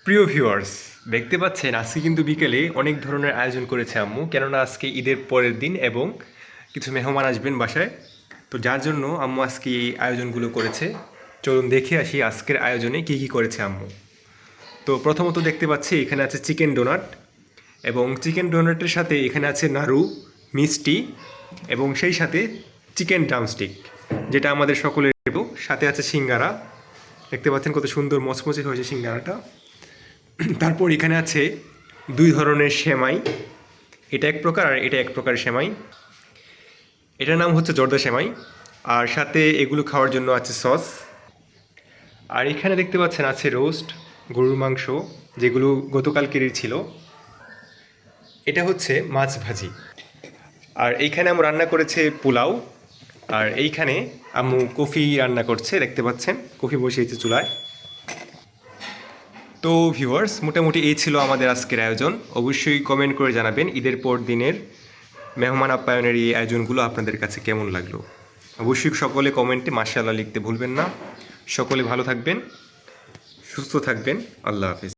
প্রিয় ভিউয়ার্স, দেখতে পাচ্ছেন আজকে কিন্তু বিকেলে অনেক ধরনের আয়োজন করেছে আম্মু, কেননা আজকে ঈদের পরের দিন এবং কিছু মেহমান আসবেন বাসায়। তো যার জন্য আম্মু আজকে এই আয়োজনগুলো করেছে। চলুন দেখে আসি আজকের আয়োজনে কী কী করেছে আম্মু। তো প্রথমত দেখতে পাচ্ছি এখানে আছে চিকেন ডোনাট, এবং চিকেন ডোনাটের সাথে এখানে আছে নাড়ু, মিষ্টি এবং সেই সাথে চিকেন ড্রামস্টিক, যেটা আমাদের সকলের দেব। সাথে আছে সিঙ্গারা, দেখতে পাচ্ছেন কত সুন্দর মচমচে হয়েছে সিঙ্গারাটা। তারপর এখানে আছে দুই ধরনের সেমাই, এটা এক প্রকার আর এটা এক প্রকার সেমাই। এটার নাম হচ্ছে জর্দা সেমাই, আর সাথে এগুলো খাওয়ার জন্য আছে সস। আর এখানে দেখতে পাচ্ছেন আছে রোস্ট, গরুর মাংস, যেগুলো গতকালকেরই ছিল। এটা হচ্ছে মাছ ভাজি। আর এইখানে আম্মু রান্না করেছে পোলাও, আর এইখানে আম্মু কফি রান্না করছে, দেখতে পাচ্ছেন কফি বসিয়েছে চুলায়। তো ভিউয়ার্স, মোটামুটি এই ছিল আমাদের আজকের আয়োজন। অবশ্যই কমেন্ট করে জানাবেন ঈদের পর দিনের মেহমান আপ্যায়নের এই আয়োজনগুলো আপনাদের কাছে কেমন লাগলো। অবশ্যই সকলে কমেন্টে মাশাআল্লাহ লিখতে ভুলবেন না। সকলে ভালো থাকবেন, সুস্থ থাকবেন। আল্লাহ হাফেজ।